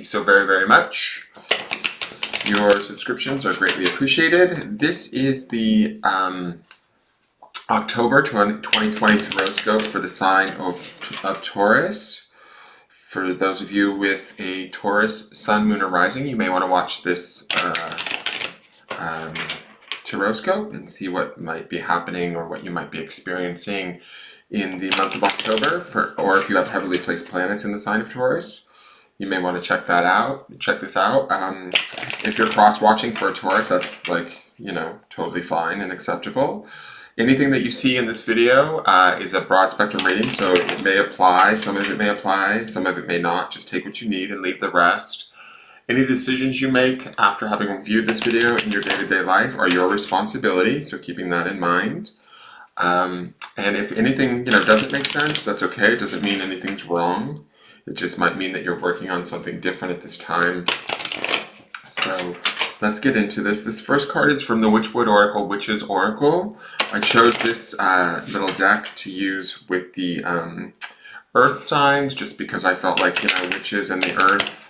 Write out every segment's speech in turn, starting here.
you so very, very much. Your subscriptions are greatly appreciated. This is the October 2020 Tarotscope for the sign of Taurus. For those of you with a Taurus sun, moon, or rising, you may want to watch this Tarotscope and see what might be happening or what you might be experiencing in the month of October. Or if you have heavily placed planets in the sign of Taurus, you may want to check this out. If you're cross-watching for a Taurus, that's totally fine and acceptable. Anything that you see in this video is a broad spectrum reading, so it may apply, some of it may apply, some of it may not. Just take what you need and leave the rest. Any decisions you make after having viewed this video in your day-to-day life are your responsibility, so keeping that in mind. And if anything doesn't make sense, that's okay. It doesn't mean anything's wrong. It just might mean that you're working on something different at this time. So let's get into this. This first card is from the Witchwood Oracle, Witch's Oracle. I chose this little deck to use with the earth signs just because I felt like witches and the earth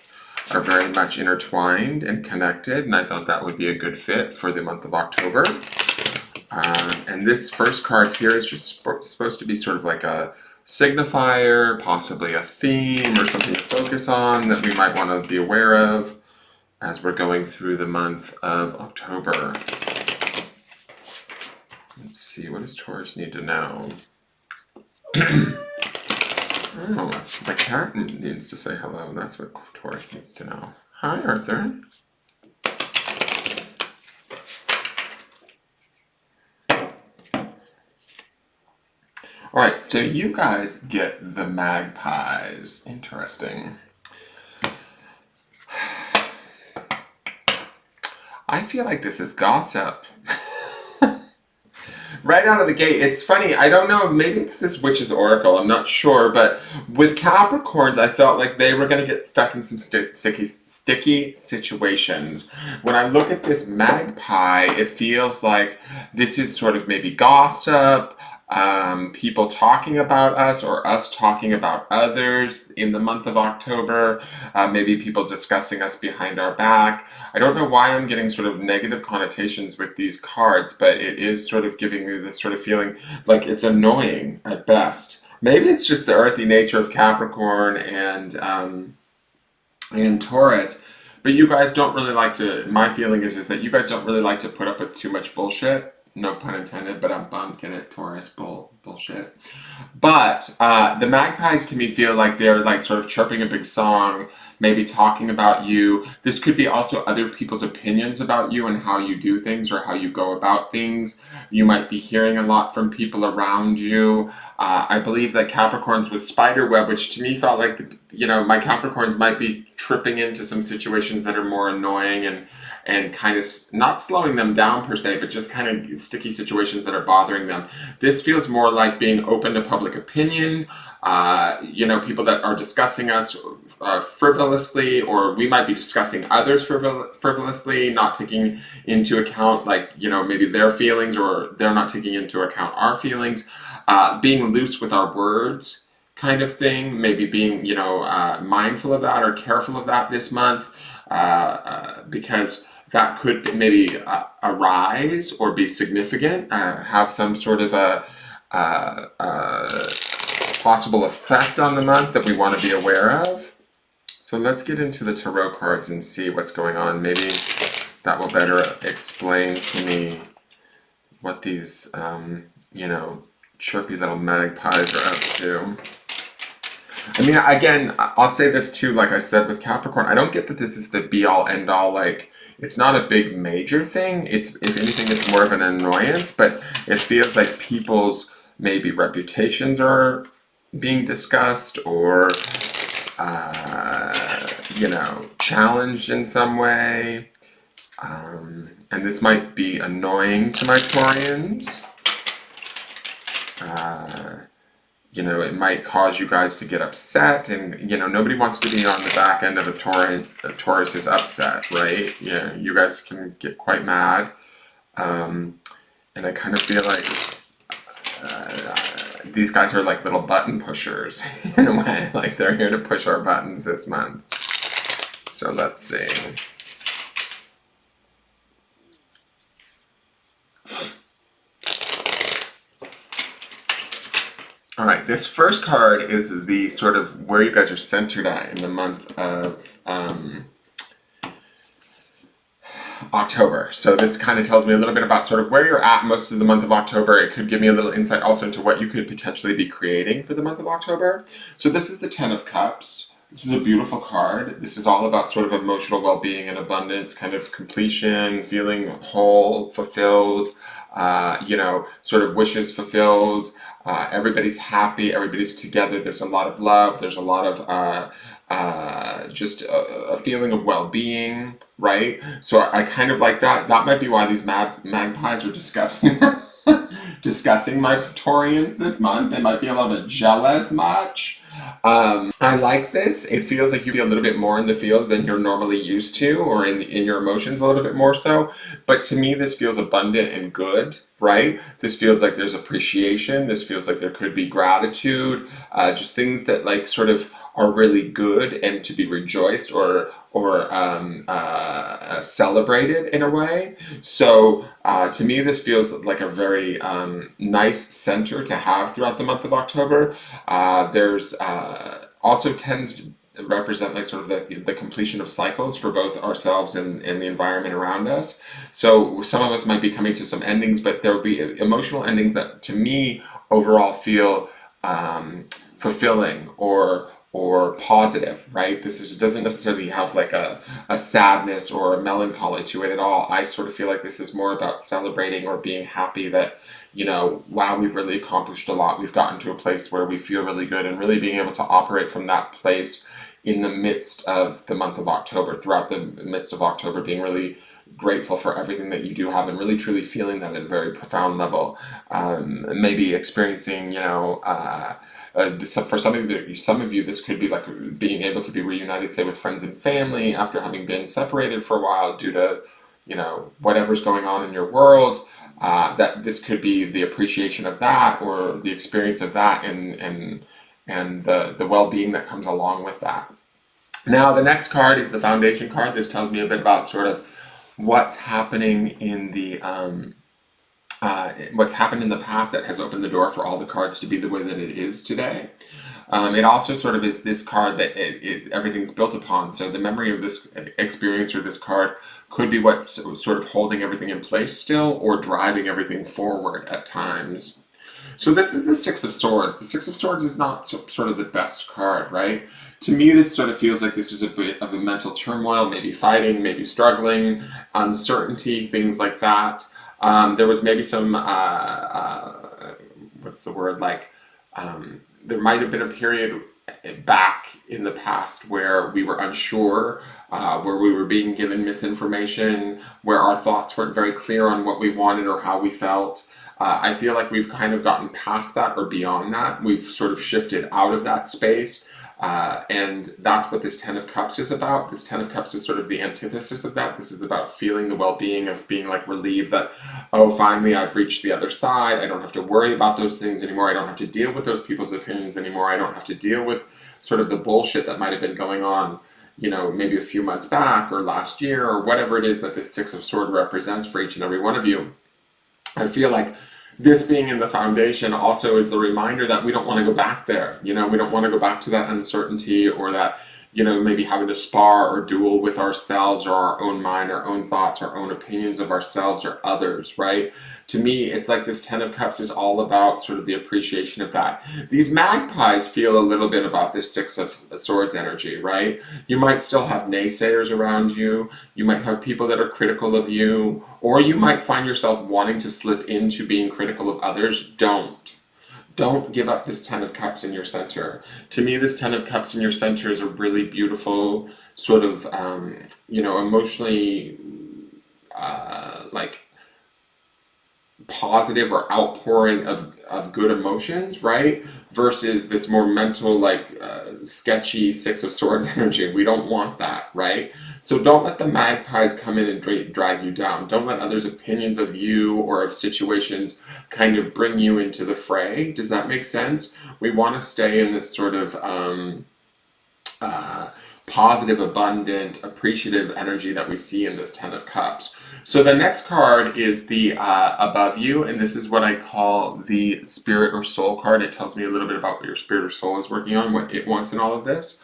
are very much intertwined and connected, and I thought that would be a good fit for the month of October. And this first card here is just supposed to be sort of like a signifier, possibly a theme or something to focus on that we might want to be aware of as we're going through the month of October. Let's see, what does Taurus need to know? Oh, my cat needs to say hello. That's what Taurus needs to know. Hi, Arthur. Alright, so you guys get the magpies. Interesting. I feel like this is gossip. Right out of the gate. It's funny, I don't know, maybe it's this Witch's Oracle, I'm not sure, but with Capricorns, I felt like they were going to get stuck in some sticky situations. When I look at this magpie, it feels like this is sort of maybe gossip, people talking about us or us talking about others in the month of October, maybe people discussing us behind our back. I don't know why I'm getting sort of negative connotations with these cards, but it is sort of giving me this sort of feeling like it's annoying at best. Maybe it's just the earthy nature of Capricorn and Taurus, but you guys don't really like to, my feeling is that you guys don't really like to put up with too much bullshit. No pun intended, but I'm bummed. Get it? Taurus bullshit. But the magpies to me feel like they're like sort of chirping a big song, maybe talking about you. This could be also other people's opinions about you and how you do things or how you go about things. You might be hearing a lot from people around you. I believe that Capricorns with spiderweb, which to me felt like, my Capricorns might be tripping into some situations that are more annoying and kind of not slowing them down per se, but just kind of sticky situations that are bothering them. This feels more like being open to public opinion, people that are discussing us frivolously, or we might be discussing others frivolously, not taking into account maybe their feelings, or they're not taking into account our feelings, being loose with our words kind of thing, maybe being mindful of that or careful of that this month, because that could maybe arise or be significant, have some sort of a possible effect on the month that we want to be aware of. So let's get into the tarot cards and see what's going on. Maybe that will better explain to me what these, chirpy little magpies are up to. I mean, again, I'll say this too, like I said with Capricorn, I don't get that this is the be-all, end-all, it's not a big major thing. It's, if anything, it's more of an annoyance, but it feels like people's maybe reputations are being discussed or, challenged in some way. And this might be annoying to my Taurians. It might cause you guys to get upset, and nobody wants to be on the back end of a Taurus's upset, right? You guys can get quite mad, and I kind of feel like these guys are like little button pushers in a way, like they're here to push our buttons this month. So let's see. All right, this first card is the sort of where you guys are centered at in the month of October. So this kind of tells me a little bit about sort of where you're at most of the month of October. It could give me a little insight also into what you could potentially be creating for the month of October. So this is the Ten of Cups. This is a beautiful card. This is all about sort of emotional well-being and abundance, kind of completion, feeling whole, fulfilled, sort of wishes fulfilled. Everybody's happy, everybody's together. There's a lot of love. There's a lot of just a feeling of well-being, right? So I kind of like that. That might be why these magpies are discussing discussing my Taurians this month. They might be a little bit jealous much. I like this. It feels like you be a little bit more in the feels than you're normally used to, or in your emotions a little bit more so. But to me, this feels abundant and good, right? This feels like there's appreciation. This feels like there could be gratitude, just things that like sort of are really good and to be rejoiced or celebrated in a way. So to me, this feels like a very nice center to have throughout the month of October. There's also tends to represent like sort of the completion of cycles for both ourselves and the environment around us. So some of us might be coming to some endings, but there will be emotional endings that to me overall feel fulfilling or positive, right? Doesn't necessarily have like a sadness or a melancholy to it at all. I sort of feel like this is more about celebrating or being happy that, wow, we've really accomplished a lot. We've gotten to a place where we feel really good, and really being able to operate from that place in the midst of the month of October, throughout the midst of October, being really grateful for everything that you do have and really truly feeling that at a very profound level. Maybe experiencing, for some of you, this could be like being able to be reunited, say, with friends and family after having been separated for a while due to, whatever's going on in your world. That this could be the appreciation of that, or the experience of that, and the well-being that comes along with that. Now, the next card is the Foundation card. This tells me a bit about sort of what's happening in the what's happened in the past that has opened the door for all the cards to be the way that it is today. It also sort of is this card that everything's built upon. So the memory of this experience or this card could be what's sort of holding everything in place still, or driving everything forward at times. So this is the Six of Swords. The Six of Swords is not sort of the best card, right? To me, this sort of feels like this is a bit of a mental turmoil, maybe fighting, maybe struggling, uncertainty, things like that. There was maybe some, what's the word, like, there might have been a period back in the past where we were unsure, where we were being given misinformation, where our thoughts weren't very clear on what we wanted or how we felt. I feel like we've kind of gotten past that or beyond that. We've sort of shifted out of that space. And that's what this Ten of Cups is about. This Ten of Cups is sort of the antithesis of that. This is about feeling the well-being of being like relieved that, oh, finally I've reached the other side. I don't have to worry about those things anymore. I don't have to deal with those people's opinions anymore. I don't have to deal with sort of the bullshit that might have been going on, maybe a few months back or last year or whatever it is that this Six of Swords represents for each and every one of you. I feel like this being in the Foundation also is the reminder that we don't want to go back there. We don't want to go back to that uncertainty, or that, maybe having to spar or duel with ourselves or our own mind, our own thoughts, our own opinions of ourselves or others, right? To me, it's like this Ten of Cups is all about sort of the appreciation of that. These magpies feel a little bit about this Six of Swords energy, right? You might still have naysayers around you. You might have people that are critical of you, or you might find yourself wanting to slip into being critical of others. Don't give up this Ten of Cups in your center. To me, this Ten of Cups in your center is a really beautiful sort of, emotionally, like, positive or outpouring of good emotions, right? Versus this more mental, like, sketchy Six of Swords energy. We don't want that, right? So don't let the magpies come in and drag you down. Don't let others' opinions of you or of situations kind of bring you into the fray. Does that make sense? We want to stay in this sort of positive, abundant, appreciative energy that we see in this Ten of Cups. So the next card is the above you, and this is what I call the spirit or soul card. It tells me a little bit about what your spirit or soul is working on, what it wants in all of this.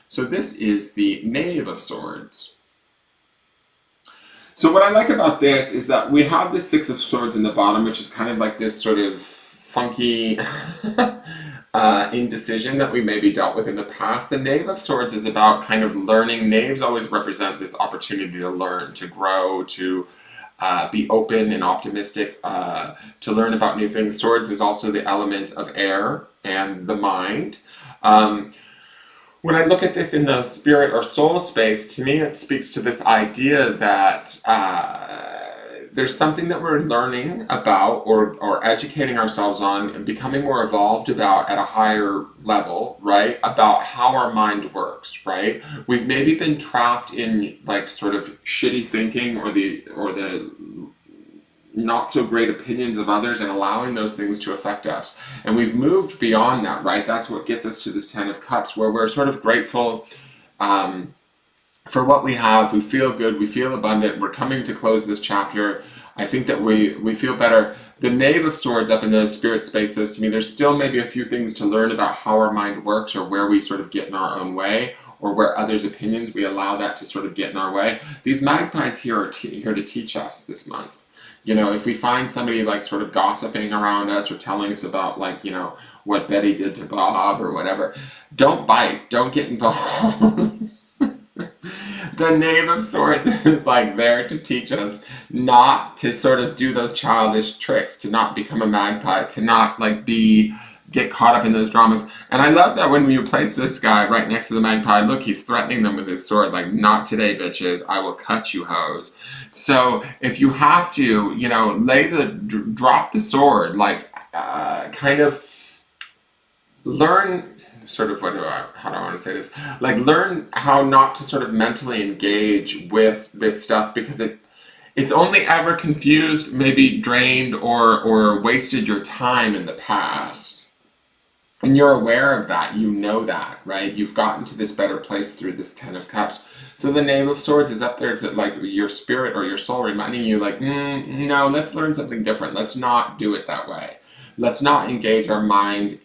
So this is the Knave of Swords. So what I like about this is that we have the Six of Swords in the bottom, which is kind of like this sort of funky indecision that we maybe dealt with in the past. The Knave of Swords is about kind of learning. Knaves always represent this opportunity to learn, to grow, to be open and optimistic, to learn about new things. Swords is also the element of air and the mind. When I look at this in the spirit or soul space, to me it speaks to this idea that there's something that we're learning about or educating ourselves on and becoming more evolved about at a higher level, right? About how our mind works, right? We've maybe been trapped in like sort of shitty thinking or the not so great opinions of others and allowing those things to affect us. And we've moved beyond that, right? That's what gets us to this Ten of Cups, where we're sort of grateful for what we have. We feel good, we feel abundant. We're coming to close this chapter. I think that we feel better. The Knave of Swords up in the spirit space says to me, there's still maybe a few things to learn about how our mind works, or where we sort of get in our own way, or where others' opinions, we allow that to sort of get in our way. These magpies here are here to teach us this month. You know, if we find somebody like sort of gossiping around us or telling us about like, you know, what Betty did to Bob or whatever, don't bite, don't get involved. The Knave of Swords is like there to teach us not to sort of do those childish tricks, to not become a magpie, to not like get caught up in those dramas. And I love that when you place this guy right next to the magpie, look, he's threatening them with his sword, like, not today, bitches, I will cut you, hoes. So if you have to, you know, drop the sword, like, kind of learn, sort of, how do I want to say this? Like, learn how not to sort of mentally engage with this stuff, because it's only ever confused, maybe drained or wasted your time in the past. And you're aware of that, you know that, right? You've gotten to this better place through this Ten of Cups. So the Knave of Swords is up there to like your spirit or your soul reminding you like, no, let's learn something different. Let's not do it that way. Let's not engage our mind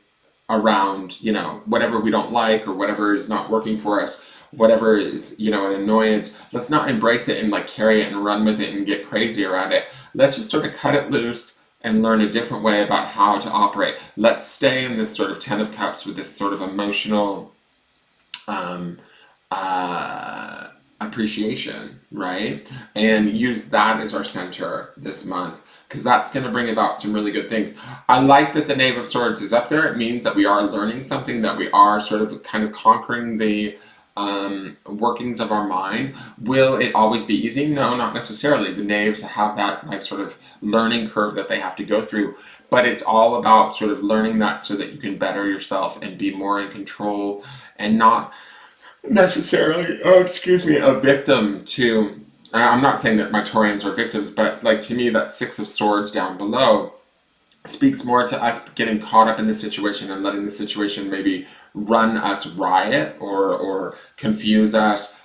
around, you know, whatever we don't like or whatever is not working for us, whatever is, you know, an annoyance. Let's not embrace it and like carry it and run with it and get crazy around it. Let's just sort of cut it loose and learn a different way about how to operate. Let's stay in this sort of Ten of Cups with this sort of emotional appreciation, right? And use that as our center this month, because that's going to bring about some really good things. I like that the Knave of Swords is up there. It means that we are learning something, that we are sort of kind of conquering the workings of our mind. Will it always be easy? No, not necessarily. The Knaves have that like sort of learning curve that they have to go through, but it's all about sort of learning that so that you can better yourself and be more in control and not necessarily, a victim to, I'm not saying that my Taurians are victims, but like to me that Six of Swords down below speaks more to us getting caught up in the situation and letting the situation maybe run us riot or confuse us,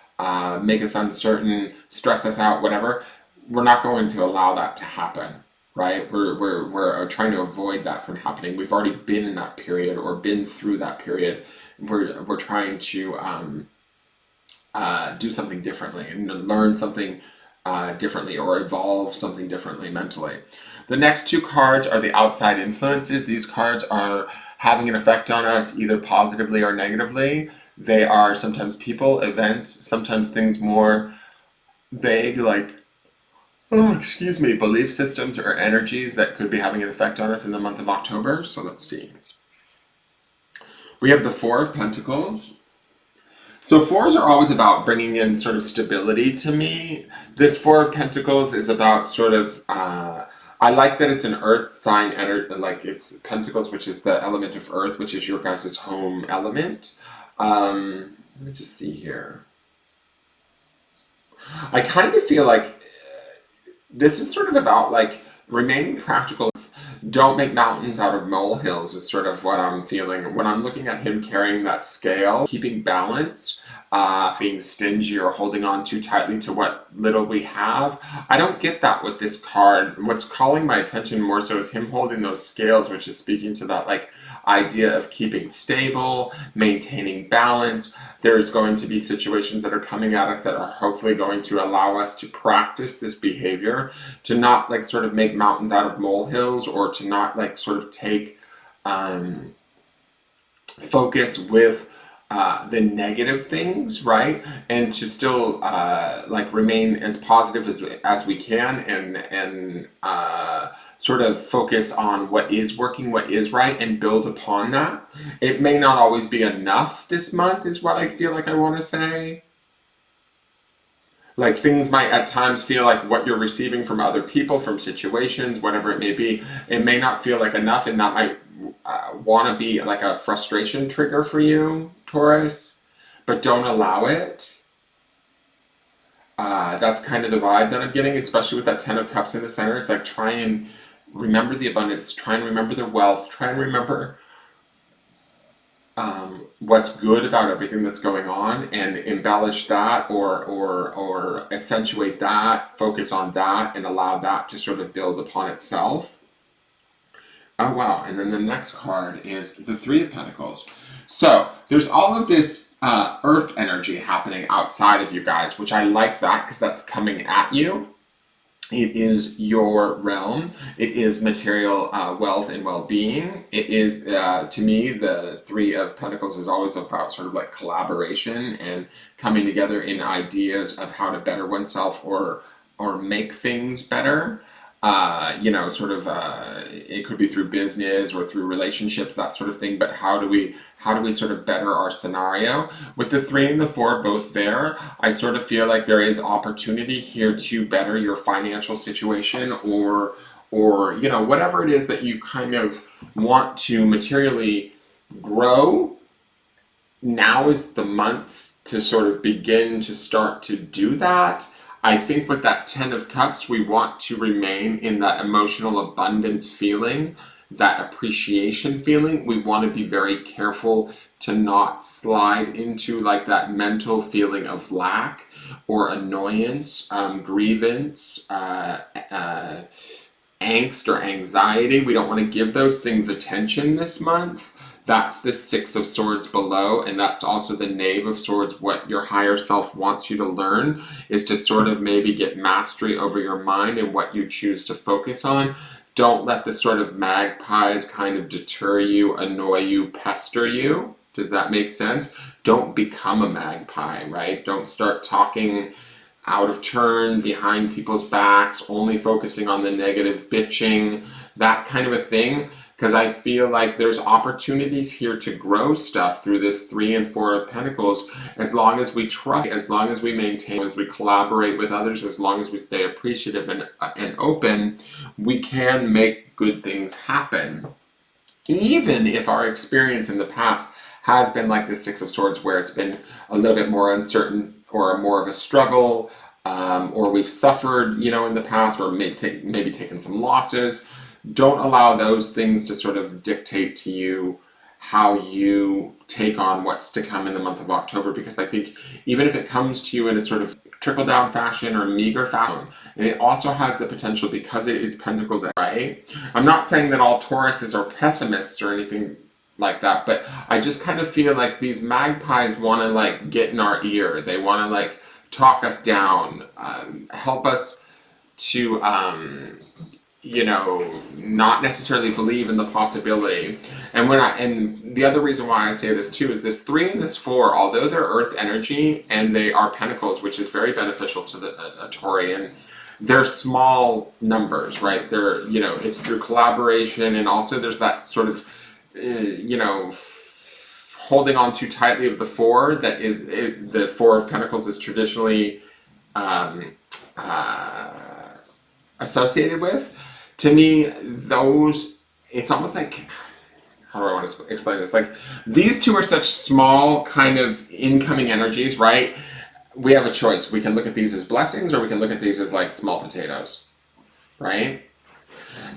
make us uncertain, stress us out, whatever. We're not going to allow that to happen, right? We're trying to avoid that from happening. We've already been in that period or been through that period. We're trying to do something differently and learn something differently or evolve something differently mentally. The next two cards are the outside influences. These cards are having an effect on us either positively or negatively. They are sometimes people, events, sometimes things more vague like, belief systems or energies that could be having an effect on us in the month of October. So let's see. We have the Four of Pentacles. So fours are always about bringing in sort of stability to me. This Four of Pentacles is about sort of, I like that it's an earth sign, like it's Pentacles, which is the element of earth, which is your guys' home element. Let me just see here. I kind of feel like this is sort of about like remaining practical. don't make mountains out of molehills is sort of what I'm feeling. When I'm looking at him carrying that scale, keeping balance, being stingy or holding on too tightly to what little we have. I don't get that with this card. What's calling my attention more so is him holding those scales, which is speaking to that like idea of keeping stable, maintaining balance. There's going to be situations that are coming at us that are hopefully going to allow us to practice this behavior, to not like sort of make mountains out of molehills, or to not like sort of take focus with the negative things, right? And to still like remain as positive as we can, and sort of focus on what is working, what is right, and build upon that. It may not always be enough this month, is what I feel like I want to say. Like things might at times feel like what you're receiving from other people, from situations, whatever it may be, it may not feel like enough, and that might want to be like a frustration trigger for you, Taurus, but don't allow it. That's kind of the vibe that I'm getting, especially with that Ten of Cups in the center. It's like, try and remember the abundance, try and remember the wealth, try and remember what's good about everything that's going on, and embellish that, or accentuate that, focus on that, and allow that to sort of build upon itself. Oh wow, and then the next card is the Three of Pentacles. So there's all of this earth energy happening outside of you guys, which I like that because that's coming at you. It is your realm. It is material wealth and well-being. It is, to me, the Three of Pentacles is always about sort of like collaboration and coming together in ideas of how to better oneself, or make things better. You know, sort of, it could be through business or through relationships, that sort of thing. But how do we sort of better our scenario? With the 3 and the 4 both there, I sort of feel like there is opportunity here to better your financial situation, or you know, whatever it is that you kind of want to materially grow. Now is the month to sort of begin to start to do that. I think with that Ten of Cups, we want to remain in that emotional abundance feeling, that appreciation feeling. We want to be very careful to not slide into like that mental feeling of lack or annoyance, grievance, angst or anxiety. We don't want to give those things attention this month. That's the 6 of Swords below, and that's also the Knave of Swords. What your higher self wants you to learn is to sort of maybe get mastery over your mind and what you choose to focus on. Don't let the sort of magpies kind of deter you, annoy you, pester you. Does that make sense? Don't become a magpie, right? Don't start talking out of turn, behind people's backs, only focusing on the negative, bitching, that kind of a thing. Because I feel like there's opportunities here to grow stuff through this 3 and 4 of Pentacles, as long as we trust, as long as we maintain, as we collaborate with others, as long as we stay appreciative and open, we can make good things happen. Even if our experience in the past has been like the 6 of Swords, where it's been a little bit more uncertain, or more of a struggle, or we've suffered, you know, in the past, or maybe taken some losses. Don't allow those things to sort of dictate to you how you take on what's to come in the month of October, because I think even if it comes to you in a sort of trickle-down fashion or meager fashion, and it also has the potential, because it is Pentacles, right? I'm not saying that all Tauruses are pessimists or anything like that, but I just kind of feel like these magpies want to like get in our ear. They want to like talk us down, help us to you know, not necessarily believe in the possibility. And and the other reason why I say this too is this 3 and this 4, although they're earth energy and they are pentacles, which is very beneficial to the Taurian, they're small numbers, right? They're, you know, it's through collaboration, and also there's that sort of, you know, holding on too tightly of the 4, that is, the 4 of Pentacles is traditionally associated with. To me, those, it's almost like, how do I want to explain this? Like, these two are such small kind of incoming energies, right? We have a choice. We can look at these as blessings, or we can look at these as like small potatoes, right?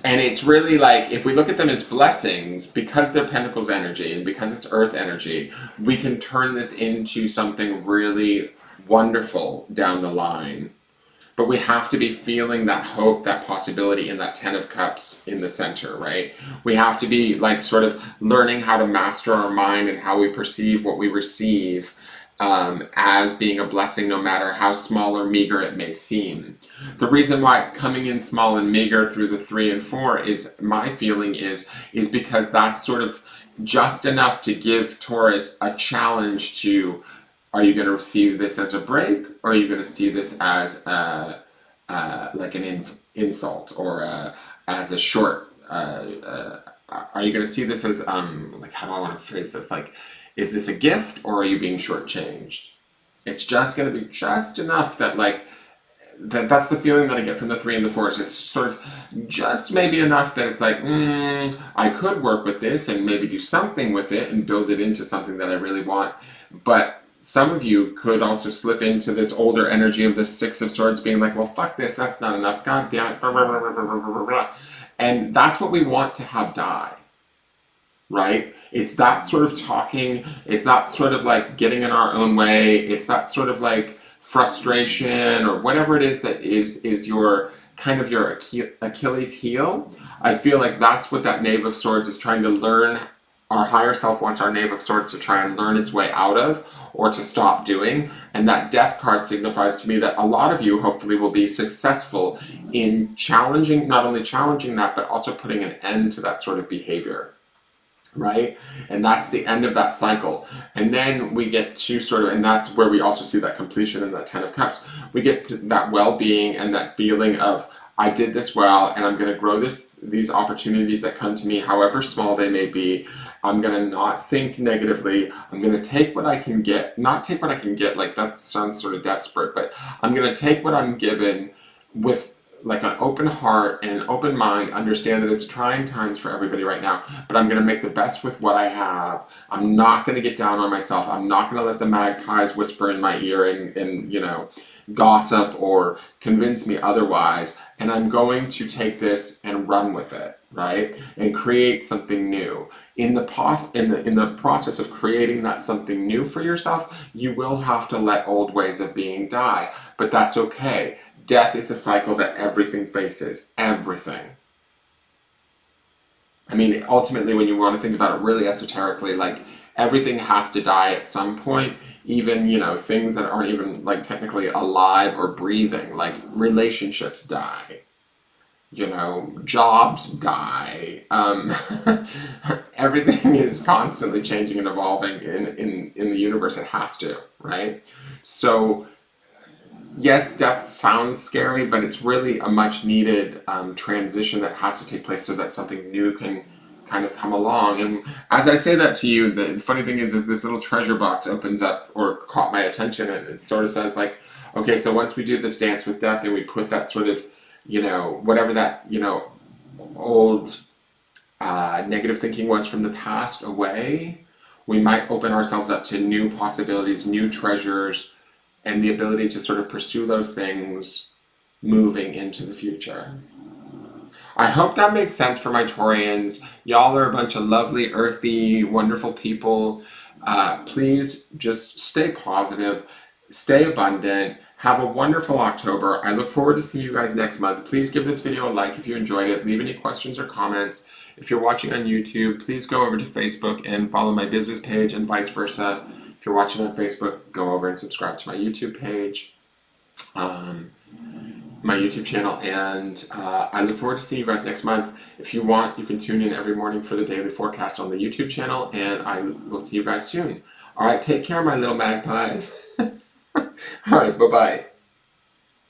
And it's really like, if we look at them as blessings, because they're Pentacles energy and because it's Earth energy, we can turn this into something really wonderful down the line. But we have to be feeling that hope, that possibility in that Ten of Cups in the center, right? We have to be like sort of learning how to master our mind and how we perceive what we receive as being a blessing, no matter how small or meager it may seem. The reason why it's coming in small and meager through the 3 and 4 is, my feeling is because that's sort of just enough to give Taurus a challenge to, are you going to receive this as a break, or are you going to see this as like an insult, or as a short? Are you going to see this as like, how do I want to phrase this? Like, is this a gift, or are you being shortchanged? It's just going to be just enough that like that's the feeling that I get from the 3 and the 4. It's just sort of just maybe enough that it's like, I could work with this and maybe do something with it and build it into something that I really want, but some of you could also slip into this older energy of the 6 of Swords being like, well, fuck this, that's not enough, god damn it, blah, blah, blah, blah, blah, blah. And that's what we want to have die, right? It's that sort of talking, it's that sort of like getting in our own way, it's that sort of like frustration or whatever it is that is your kind of your Achilles heel. I feel like that's what that Knave of Swords is trying to learn. Our higher self wants our Knave of Swords to try and learn its way out of, or to stop doing. And that Death card signifies to me that a lot of you hopefully will be successful in challenging, not only challenging that, but also putting an end to that sort of behavior, right? And that's the end of that cycle. And then we get to sort of, and that's where we also see that completion in that 10 of Cups. We get to that well-being and that feeling of, I did this well, and I'm going to grow these opportunities that come to me, however small they may be. I'm going to not think negatively. I'm going to take what I can get, not take what I can get, like that sounds sort of desperate, but I'm going to take what I'm given with like an open heart and an open mind, understand that it's trying times for everybody right now, but I'm going to make the best with what I have. I'm not going to get down on myself. I'm not going to let the magpies whisper in my ear and you know, gossip or convince me otherwise, and I'm going to take this and run with it, right? And create something new. In the process of creating that something new for yourself, you will have to let old ways of being die, but that's okay. Death is a cycle that everything faces. Everything. I mean, ultimately, when you want to think about it really esoterically, like, everything has to die at some point, even, you know, things that aren't even, like, technically alive or breathing, like, relationships die. You know, jobs die. Everything is constantly changing and evolving in the universe. It has to, right? So, yes, death sounds scary, but it's really a much needed transition that has to take place so that something new can kind of come along. And as I say that to you, the funny thing is this little treasure box opens up, or caught my attention, and it sort of says like, okay, so once we do this dance with death and we put that sort of, you know, whatever that, you know, old negative thinking was from the past away, we might open ourselves up to new possibilities, new treasures, and the ability to sort of pursue those things moving into the future. I hope that makes sense for my Taurians. Y'all are a bunch of lovely, earthy, wonderful people. Please just stay positive, stay abundant, have a wonderful October. I look forward to seeing you guys next month. Please give this video a like if you enjoyed it. Leave any questions or comments. If you're watching on YouTube, please go over to Facebook and follow my business page, and vice versa. If you're watching on Facebook, go over and subscribe to my YouTube page, my YouTube channel, and I look forward to seeing you guys next month. If you want, you can tune in every morning for the daily forecast on the YouTube channel, and I will see you guys soon. All right, take care, my little magpies. All right, bye-bye.